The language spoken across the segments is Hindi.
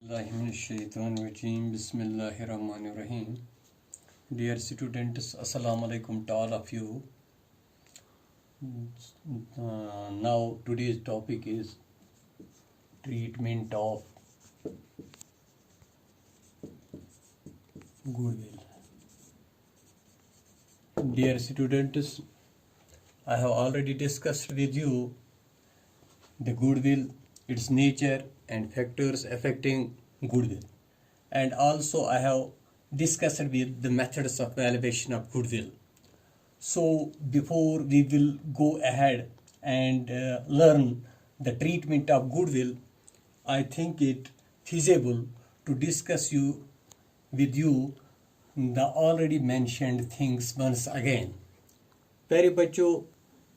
Bismillahirrahmanirrahim. Dear students, Assalamu alaikum to all of you. Now today's topic is treatment of goodwill. Dear students, I have already discussed with you the goodwill, its nature and factors affecting goodwill, and also I have discussed with the methods of valuation of goodwill. So before we will go ahead and learn the treatment of goodwill, I think it feasible to discuss with you the already mentioned things once again. प्यारे बच्चों,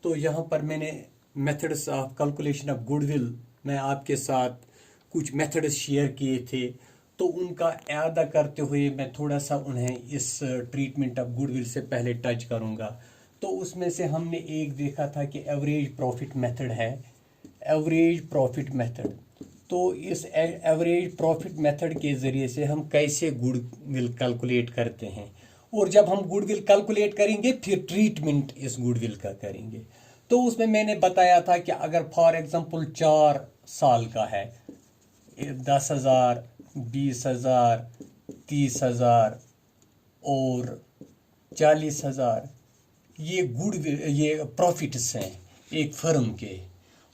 तो यहाँ पर मैंने methods of calculation of goodwill मैं आपके साथ कुछ मेथड्स शेयर किए थे, तो उनका इआदा करते हुए मैं थोड़ा सा उन्हें इस ट्रीटमेंट ऑफ गुडविल से पहले टच करूँगा। तो उसमें से हमने एक देखा था कि एवरेज प्रॉफिट मेथड है, एवरेज प्रॉफिट मेथड। तो इस एवरेज प्रॉफिट मेथड के ज़रिए से हम कैसे गुडविल कैलकुलेट करते हैं, और जब हम गुडविल कैलकुलेट करेंगे फिर ट्रीटमेंट इस गुडविल का करेंगे। तो उसमें मैंने बताया था कि अगर फॉर एग्जांपल 4 साल का है, 10,000, 20,000, 30,000 और 40,000 ये गुडविल, ये प्रॉफिट्स हैं एक फर्म के,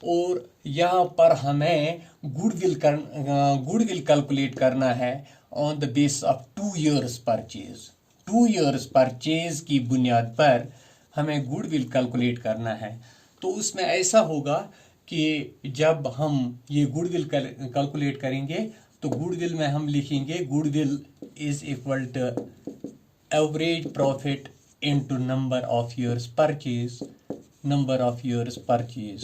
और यहाँ पर हमें गुडविल कैलकुलेट करना है on the base of 2 years purchase. 2 years purchase की बुनियाद पर हमें गुडविल कैलकुलेट करना है। तो उसमें ऐसा होगा कि जब हम ये गुडविल कैलकुलेट करेंगे तो गुडविल में हम लिखेंगे goodwill is equal to average profit into number of years purchase, number of years purchase.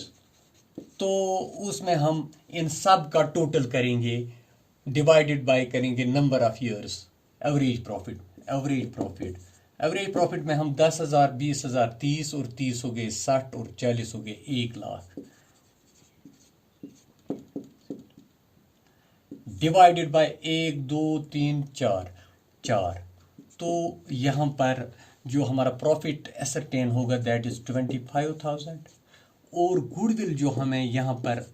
तो उसमें हम इन सब का टोटल करेंगे, डिवाइडेड बाय करेंगे number of years, average profit. Average profit में हम 10,000, 20,000, 30 और 30 हो गए 60 और 40 हो गए 1 लाख, डिवाइडेड बाय 1, 2, 3, 4। तो यहाँ पर जो हमारा प्रॉफिट एसरटेन होगा दैट इज 25,000, और गुडविल जो हमें यहाँ पर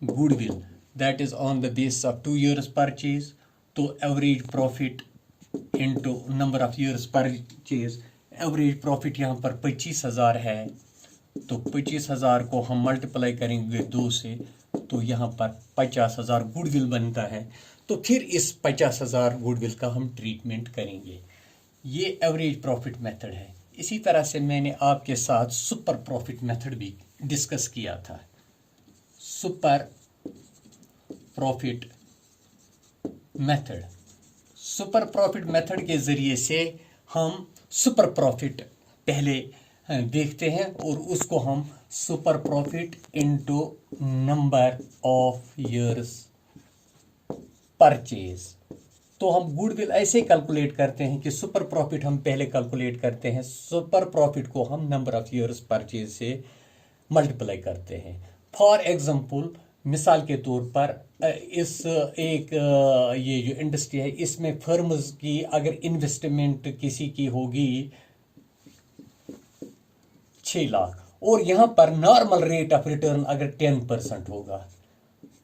goodwill that is on the base of 2 years purchase. तो average profit into number of years purchase, average profit यहाँ पर 25,000 है, तो 25,000 को हम मल्टीप्लाई करेंगे 2 से, तो यहाँ पर 50,000 गुडविल बनता है। तो फिर इस 50,000 गुडविल का हम ट्रीटमेंट करेंगे। ये एवरेज प्रॉफिट मेथड है। इसी तरह से मैंने आपके साथ सुपर प्रॉफिट मेथड भी डिस्कस किया था। Super profit method, super profit method के ज़रिए से हम सुपर प्रॉफिट पहले देखते हैं, और उसको हम super profit into number of years purchase. तो हम गुडविल ऐसे कैलकुलेट करते हैं कि सुपर प्रॉफिट हम पहले कैलकुलेट करते हैं, सुपर प्रॉफिट को हम नंबर ऑफ ईयर्स परचेज से मल्टीप्लाई करते हैं। फॉर एग्जांपल, मिसाल के तौर पर इस एक ये जो इंडस्ट्री है इसमें फर्म्स की अगर इन्वेस्टमेंट किसी की होगी 6 लाख, और यहाँ पर नॉर्मल रेट ऑफ रिटर्न अगर 10% होगा,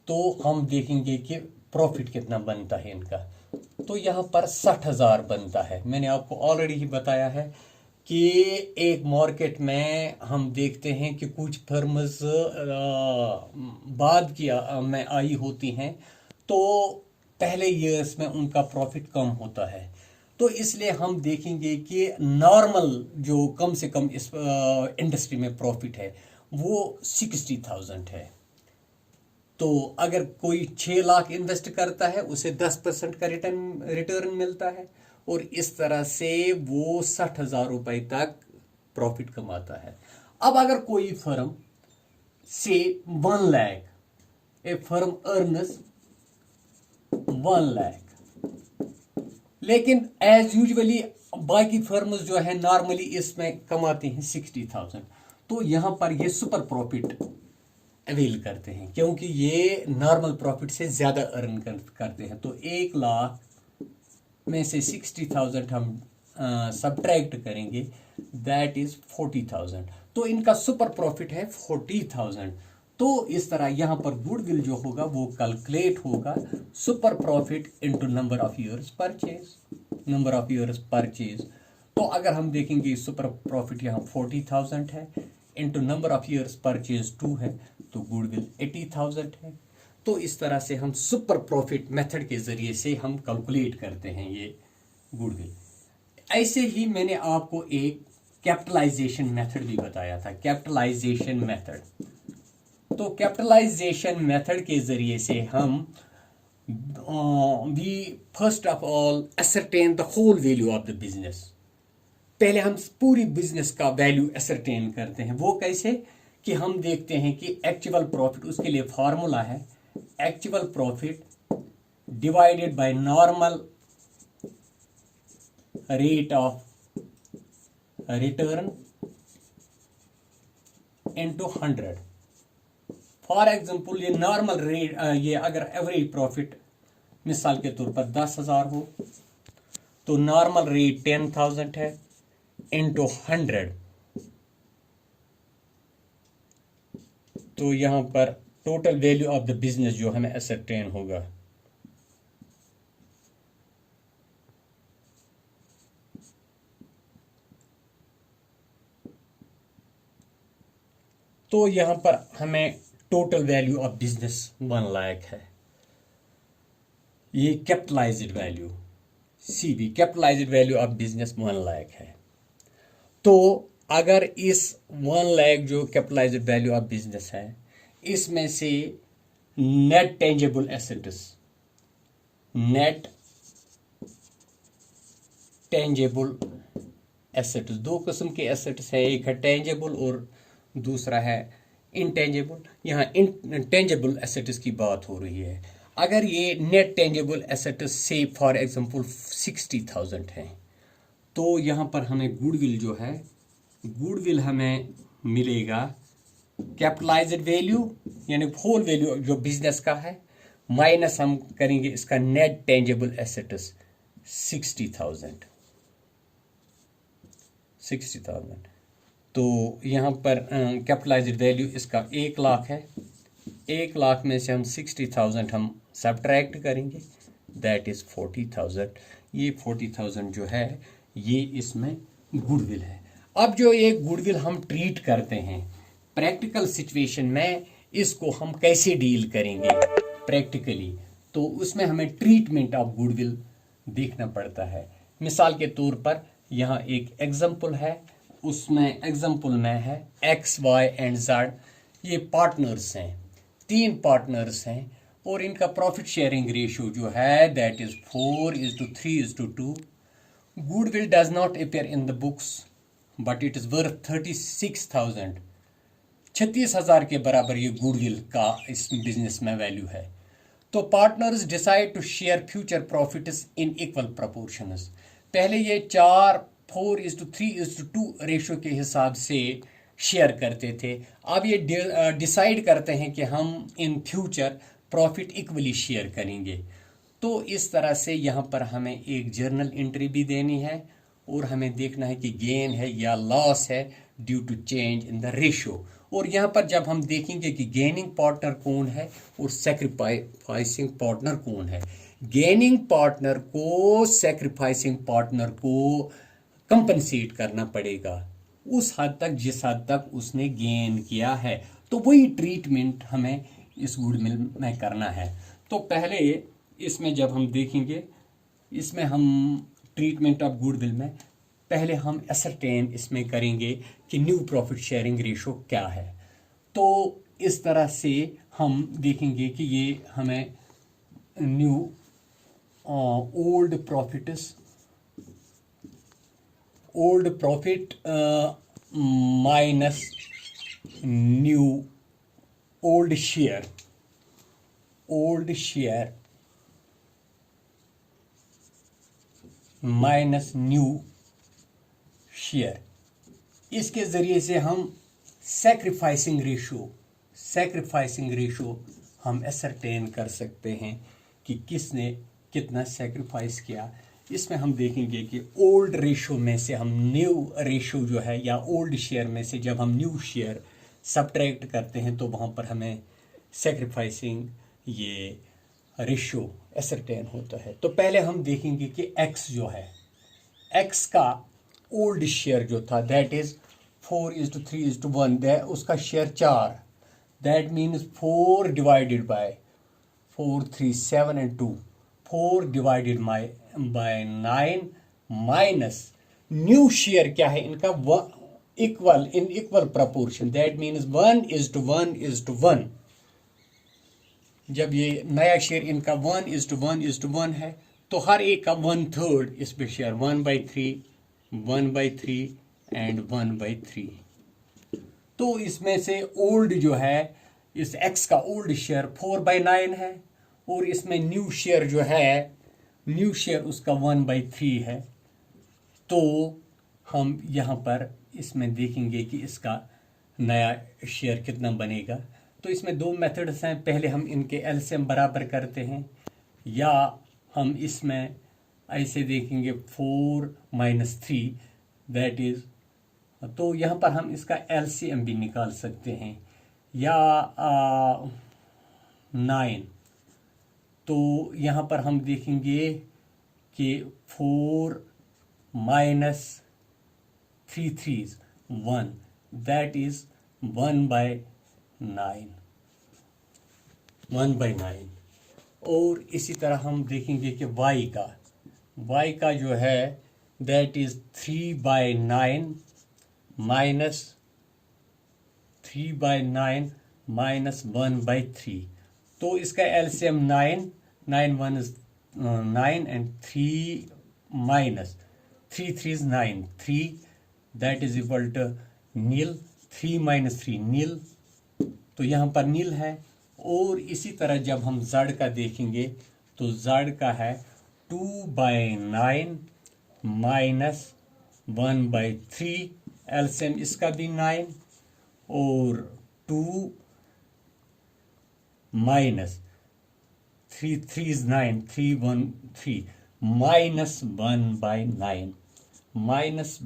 तो हम देखेंगे कि प्रॉफिट कितना बनता है इनका। तो यहाँ पर 60,000 बनता है। मैंने आपको ऑलरेडी ही बताया है कि एक मार्केट में हम देखते हैं कि कुछ फर्म्स बाद की में आई होती हैं, तो पहले ईयर्स में उनका प्रॉफिट कम होता है। तो इसलिए हम देखेंगे कि नॉर्मल जो कम से कम इस इंडस्ट्री में प्रॉफिट है वो 60,000 है। तो अगर कोई 6 लाख इन्वेस्ट करता है उसे 10% का रिटर्न मिलता है, और इस तरह से वो 60,000 रुपए तक प्रॉफिट कमाता है। अब अगर कोई फर्म से 1 लाख, ए फर्म अर्नस 1 लाख, लेकिन एज यूजुअली बाकी फर्म्स जो है नॉर्मली इसमें कमाते हैं 60,000, तो यहाँ पर ये सुपर प्रॉफिट अवेल करते हैं, क्योंकि ये नॉर्मल प्रॉफिट से ज़्यादा अर्न करते हैं। तो 1 लाख में से 60,000 हम सब्ट्रैक्ट करेंगे, दैट इज 40,000। तो इनका सुपर प्रॉफिट है 40,000। तो इस तरह यहाँ पर गुडविल जो होगा वो कैलकुलेट होगा super profit into number of years purchase. तो अगर हम देखेंगे सुपर प्रॉफिट यहाँ 40,000 है, into number of years purchase 2 है, तो गुडविल 80,000 है। तो इस तरह से हम सुपर प्रॉफिट मेथड के जरिए से हम कैलकुलेट करते हैं ये गुडविल। ऐसे ही मैंने आपको एक कैपिटलाइजेशन मेथड भी बताया था, कैपिटलाइजेशन मेथड। तो कैपिटलाइजेशन मेथड के जरिए से हम we first of all ascertain the whole value of the business. पहले हम पूरी बिजनेस का वैल्यू असरटेन करते हैं। वो कैसे कि हम देखते हैं कि एक्चुअल प्रॉफिट, उसके लिए फॉर्मूला है actual profit divided by normal rate of return into 100। For example ये नॉर्मल रेट, ये अगर एवरेज प्रॉफिट मिसाल के तौर पर 10,000 हो तो नॉर्मल रेट 10,000 है इनटू 100। तो यहां पर total value of the business जो हमें असरटेन होगा, तो यहां पर हमें total value of business 1 lakh है। ये capitalised value CV, capitalised value of business 1 lakh है। तो अगर इस 1 लाख जो कैपिटलाइज्ड वैल्यू ऑफ बिजनेस है, इसमें से net tangible assets, net tangible assets, दो किस्म के एसेट्स है, एक है टेंजेबल और दूसरा है इनटेंजेबल। यहाँ इनटेंजेबल एसेट्स की बात हो रही है। अगर ये नेट टेंजेबल एसेट्स से फॉर एग्जांपल 60,000 है, तो यहाँ पर हमें गुडविल जो है, गुडविल हमें मिलेगा कैपिटलाइज्ड वैल्यू यानी होल वैल्यू जो बिजनेस का है, माइनस हम करेंगे इसका नेट टेंजेबल एसेट्स 60,000। तो यहाँ पर कैपिटलाइज्ड वैल्यू इसका 1 लाख है। 1 लाख में से हम 60,000 हम सब्ट्रैक्ट करेंगे, दैट इज 40,000। ये 40,000 जो है ये इसमें गुडविल है। अब जो ये गुडविल हम ट्रीट करते हैं प्रैक्टिकल सिचुएशन में, इसको हम कैसे डील करेंगे प्रैक्टिकली, तो उसमें हमें ट्रीटमेंट ऑफ गुडविल देखना पड़ता है। मिसाल के तौर पर यहाँ एक एग्जाम्पल है, उसमें एग्जाम्पल में है एक्स वाई एंड जेड, ये पार्टनर्स हैं, 3 पार्टनर्स हैं और इनका प्रॉफिट शेयरिंग रेशियो जो है that is 4:3:2। Goodwill does not appear in the books but it is worth 36,000। 36,000 के बराबर ये गुडविल का इस बिजनेस में वैल्यू है। तो partners decide to share future profits in equal proportions. पहले ये 4:3:2 रेशियो के हिसाब से शेयर करते थे। अब ये डिसाइड करते हैं कि हम in future profit equally share करेंगे। तो इस तरह से यहाँ पर हमें एक जर्नल एंट्री भी देनी है और हमें देखना है कि गेन है या लॉस है due to change in the ratio. और यहाँ पर जब हम देखेंगे कि गेनिंग पार्टनर कौन है और सैक्रिफाइसिंग पार्टनर कौन है, गेनिंग पार्टनर को सैक्रिफाइसिंग पार्टनर को कंपनसेट करना पड़ेगा उस हद तक जिस हद तक उसने गेन किया है। तो वही ट्रीटमेंट हमें इस गुडविल में करना है। तो पहले इसमें जब हम देखेंगे, इसमें हम ट्रीटमेंट ऑफ गुडविल में पहले हम असरटेन इसमें करेंगे कि न्यू प्रॉफिट शेयरिंग रेशो क्या है। तो इस तरह से हम देखेंगे कि ये हमें new old profit minus new old share minus new share, इसके जरिए से हम सैक्रिफाइसिंग सेक्रीफाइसिंग रेशो हम एसरटेन कर सकते हैं कि किसने कितना सेक्रीफाइस किया। इसमें हम देखेंगे कि ओल्ड रेशो में से हम न्यू रेशो जो है या ओल्ड शेयर में से जब हम न्यू शेयर सब्ट्रैक्ट करते हैं तो वहाँ पर हमें सेक्रीफाइसिंग ये रेशो एसरटेन होता है। तो पहले हम देखेंगे कि एक्स जो है, एक्स का ओल्ड शेयर जो था दैट इज 4:3:1, उसका share 4, that means 4 divided by 4, 3, 7 and 2, 4 divided by 9 minus new share क्या है इनका equal in equal proportion, that means 1:1:1। जब ये नया शेयर इनका 1:1:1 है तो हर एक का 1/3 इसमें शेयर 1/3, 1/3 एंड 1/3। तो इसमें से ओल्ड जो है, इस एक्स का ओल्ड शेयर 4/9 है और इसमें न्यू शेयर जो है, न्यू शेयर उसका 1/3 है। तो हम यहाँ पर इसमें देखेंगे कि इसका नया शेयर कितना बनेगा। तो इसमें दो मेथड्स हैं, पहले हम इनके एलसीएम बराबर करते हैं या हम इसमें ऐसे देखेंगे 4 - 3 दैट इज, तो यहाँ पर हम इसका एलसीएम भी निकाल सकते हैं या 9। तो यहाँ पर हम देखेंगे कि 4 - 3 3s 1 दैट इज 1/9, 1/9। और इसी तरह हम देखेंगे कि y का जो है दैट इज 3/9 माइनस 3/9 माइनस 1/3। तो इसका LCM 9, 9 1 is 9 and 3 minus 3 3 is 9, 3 that is equal to nil, 3 - 3 nil, तो यहाँ पर नील है। और इसी तरह जब हम z का देखेंगे तो z का है 2/9 माइनस 1/3, एलसीएम इसका भी 9 और 2 minus 3 3 is 9, 3 1 3 minus 1/9, minus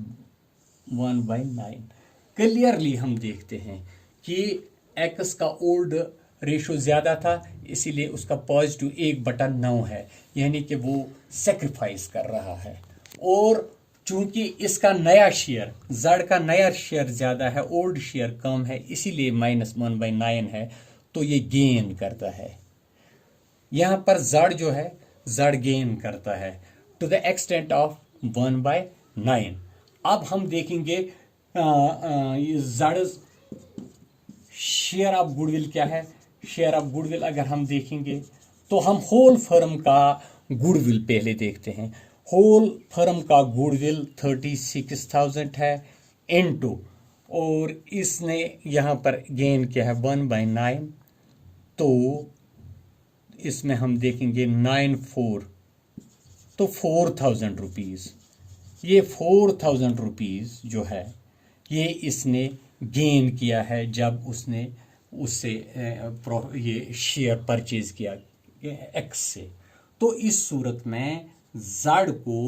1/9। Clearly हम देखते हैं कि एक्स का ओल्ड रेशो ज़्यादा था, इसीलिए उसका पॉजिटिव 1/9 है, यानी कि वो सेक्रीफाइस कर रहा है। और चूंकि इसका नया शेयर, जड़ का नया शेयर ज़्यादा है, ओल्ड शेयर कम है, इसीलिए -1/9 है, तो ये गेन करता है। यहाँ पर जड़ जो है, जड़ गेन करता है टू द एक्सटेंट ऑफ 1/9। अब हम देखेंगे जड़ शेयर ऑफ गुडविल क्या है। शेयर ऑफ गुडविल अगर हम देखेंगे तो हम होल फर्म का गुडविल पहले देखते हैं। होल फर्म का गुडविल 36,000 है इनटू, और इसने यहाँ पर गेन किया है 1/9, तो इसमें हम देखेंगे 9 4, तो 4,000 रुपीज़। ये 4,000 रुपीज़ जो है ये इसने गेन किया है जब उसने उससे ये शेयर परचेज किया एक्स से। तो इस सूरत में ज़ड को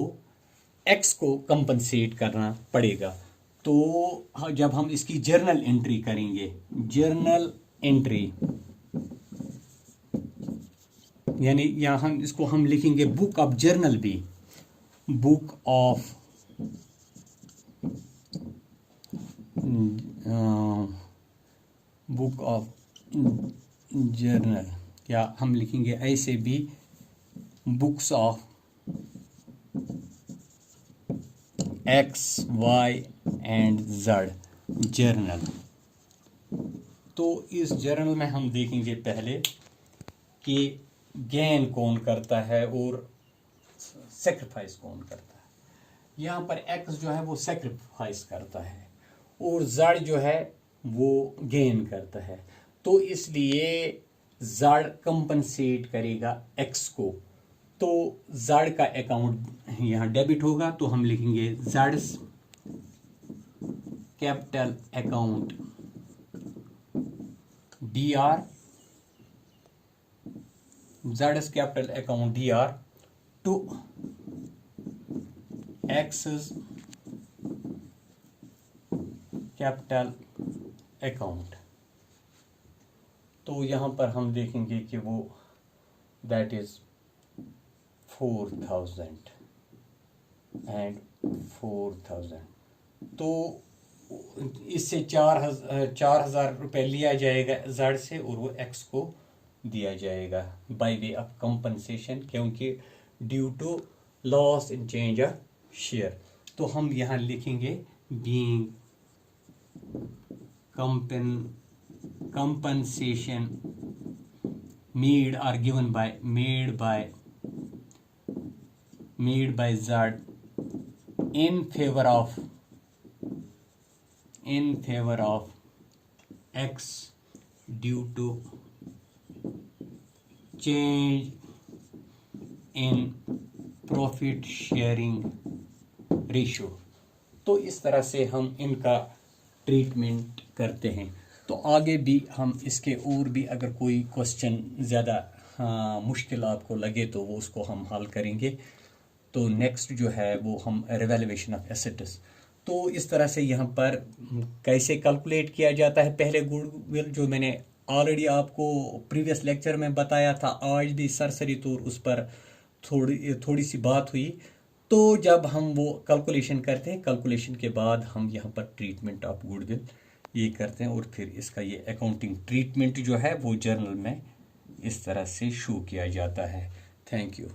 एक्स को कंपनसेट करना पड़ेगा। तो जब हम इसकी जर्नल एंट्री करेंगे, जर्नल एंट्री यानी यहाँ हम इसको हम लिखेंगे बुक ऑफ जर्नल भी, book of book of journal, या हम लिखेंगे ऐसे भी books of X Y and Z journal. तो इस जर्नल में हम देखेंगे पहले कि गेन कौन करता है और सेक्रीफाइस कौन करता है। यहाँ पर एक्स जो है वो सेक्रीफाइस करता है और जेड जो है वो गेन करता है। तो इसलिए जेड कंपनसेट करेगा एक्स को। तो जेड का अकाउंट यहाँ डेबिट होगा, तो हम लिखेंगे Jades capital account DR, Z's capital account DR to X's capital account. तो यहाँ पर हम देखेंगे कि वो दैट इज 4000 एंड 4000। तो इससे 4000 रुपये लिया जाएगा जेड से और वो एक्स को दिया जाएगा बाय वे ऑफ कंपनसेशन, क्योंकि due to loss in change of share. तो हम यहाँ लिखेंगे being compensation made or given by made by Z in favor of X due to change in profit sharing ratio। तो इस तरह से हम इनका ट्रीटमेंट करते हैं। तो आगे भी हम इसके और भी अगर कोई क्वेश्चन ज़्यादा मुश्किल आपको लगे तो वो उसको हम हल करेंगे। तो नेक्स्ट जो है वो हम रिवैल्यूएशन ऑफ एसेट्स। तो इस तरह से यहाँ पर कैसे कैलकुलेट किया जाता है, पहले गुडविल जो मैंने ऑलरेडी आपको प्रीवियस लेक्चर में बताया था, आज भी सरसरी तौर उस पर थोड़ी सी बात हुई। तो जब हम वो कैलकुलेशन करते हैं, कैलकुलेशन के बाद हम यहाँ पर ट्रीटमेंट ऑफ गुडविल ये करते हैं और फिर इसका ये अकाउंटिंग ट्रीटमेंट जो है वो जर्नल में इस तरह से शो किया जाता है। Thank you.